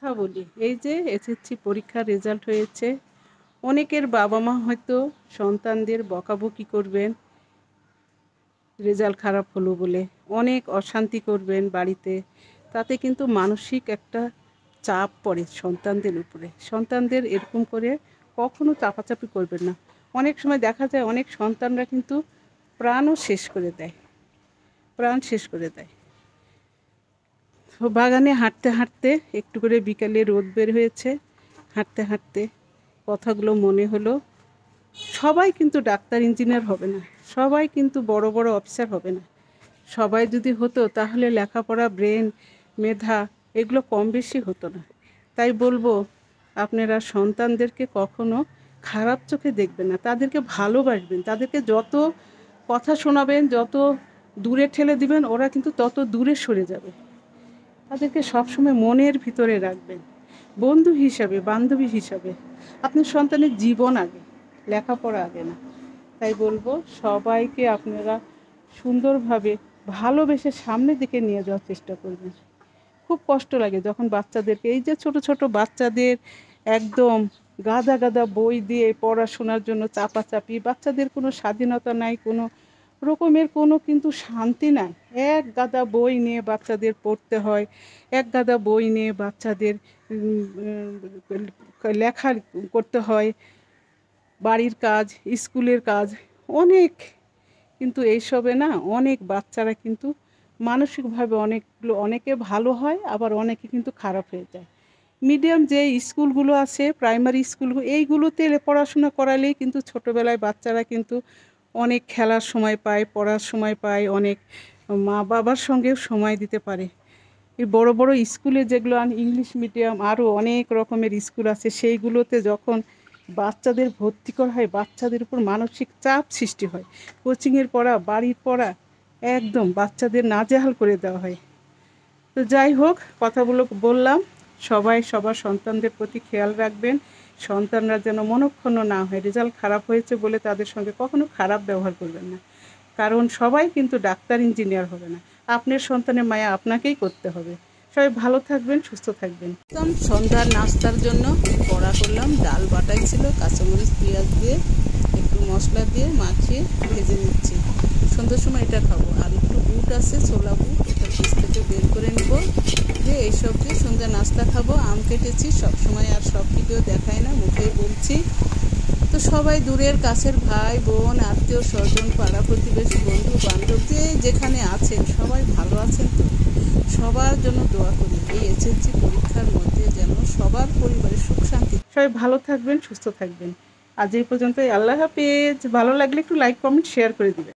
কথা বলি, এই যে এসএসসি পরীক্ষার রেজাল্ট হয়েছে, অনেকের বাবা মা হয়তো সন্তানদের বকাবকি করবেন রেজাল্ট খারাপ হলো বলে, অনেক অশান্তি করবেন বাড়িতে। তাতে কিন্তু মানসিক একটা চাপ পড়ে সন্তানদের উপরে। সন্তানদের এরকম করে কখনো চাপাচাপি করবেন না। অনেক সময় দেখা যায় অনেক সন্তানরা কিন্তু প্রাণ শেষ করে দেয়। তো বাগানে হাঁটতে হাঁটতে একটু করে বিকালে রোদ বের হয়েছে, হাঁটতে হাঁটতে কথাগুলো মনে হলো, সবাই কিন্তু ডাক্তার ইঞ্জিনিয়ার হবে না, সবাই কিন্তু বড় বড় অফিসার হবে না। সবাই যদি হতো তাহলে লেখাপড়া, ব্রেন, মেধা এগুলো কম বেশি হতো না। তাই বলবো, আপনারা সন্তানদেরকে কখনো খারাপ চোখে দেখবেন না, তাদেরকে ভালোবাসবেন। তাদেরকে যত কথা শোনাবেন, যত দূরে ঠেলে দিবেন, ওরা কিন্তু তত দূরে সরে যাবে। তাদেরকে সবসময় মনের ভিতরে রাখবেন, বন্ধু হিসাবে, বান্ধবী হিসাবে। আপনার সন্তানের জীবন আগে, লেখাপড়া আগে না। তাই বলবো, সবাইকে আপনারা সুন্দরভাবে ভালোবেসে সামনের দিকে নিয়ে যাওয়ার চেষ্টা করবেন। খুব কষ্ট লাগে যখন বাচ্চাদেরকে, এই যে ছোট ছোট বাচ্চাদের একদম গাদা গাদা বই দিয়ে পড়াশোনার জন্য চাপাচাপি, বাচ্চাদের কোনো স্বাধীনতা নাই, কোনো রকমের কোনো কিন্তু শান্তি নাই। এক গাদা বই নিয়ে বাচ্চাদের পড়তে হয়, এক গাদা বই নিয়ে বাচ্চাদের লেখা করতে হয়, বাড়ির কাজ, স্কুলের কাজ অনেক। কিন্তু এইসবে না অনেক বাচ্চারা কিন্তু মানসিকভাবে অনেকে ভালো হয়, আবার অনেকে কিন্তু খারাপ হয়ে যায়। মিডিয়াম যে স্কুলগুলো আছে, প্রাইমারি স্কুলগুলো, এইগুলোতে পড়াশোনা করালেই কিন্তু ছোটোবেলায় বাচ্চারা কিন্তু অনেক খেলার সময় পায়, পড়ার সময় পায়, অনেক মা বাবার সঙ্গেও সময় দিতে পারে। এই বড় বড় স্কুলে যেগুলো ইংলিশ মিডিয়াম, আরও অনেক রকমের স্কুল আছে, সেইগুলোতে যখন বাচ্চাদের ভর্তি করা হয়, বাচ্চাদের উপর মানসিক চাপ সৃষ্টি হয়। কোচিংয়ের পড়া, বাড়ির পড়া একদম বাচ্চাদের নাজেহাল করে দেওয়া হয়। তো যাই হোক, কথাগুলো বললাম, সবাই সবার সন্তানদের প্রতি খেয়াল রাখবেন। সন্তানরা যেন মনঃক্ষুণ্ণ না হয়, রেজাল্ট খারাপ হয়েছে বলে তাদের সঙ্গে কখনো খারাপ ব্যবহার করবেন না। কারণ সবাই কিন্তু ডাক্তার ইঞ্জিনিয়ার হবে না। আপনার সন্তানের মায়া আপনাকেই করতে হবে। সবাই ভালো থাকবেন, সুস্থ থাকবেন। একদম সন্ধ্যার নাস্তার জন্য বড়া করলাম, ডাল বাটাই ছিল, কাঁচামরিচ পেঁয়াজ দিয়ে একটু মশলা দিয়ে মাখিয়ে ভেজে নিচ্ছি। সন্ধ্যার সময় এটা খাবো। আর একটু বুট আছে, ছোলা বুট, এটা ফ্রিজ থেকে বের করে নেব, যে এইসব দিয়ে সন্ধ্যা নাস্তা খাবো। আম কেটেছি, সবসময় আর সব ভিডিও দেখায় না, মুখেই বলছি। তো সবাই দূরের কাছের ভাই বোন, আত্মীয় স্বজন, পাড়া প্রতিবেশী, বন্ধু বান্ধব যে যেখানে আছেন, সবাই ভালো আছেন তো? সবার জন্য দোয়া করি, এই এসএসসি পরীক্ষার মধ্যে যেন সবার পরিবারের সুখ শান্তি। সবাই ভালো থাকবেন, সুস্থ থাকবেন। আজ এই পর্যন্তই। আল্লাহ হাফেজ। ভালো লাগলে একটু লাইক, কমেন্ট, শেয়ার করে দিবেন।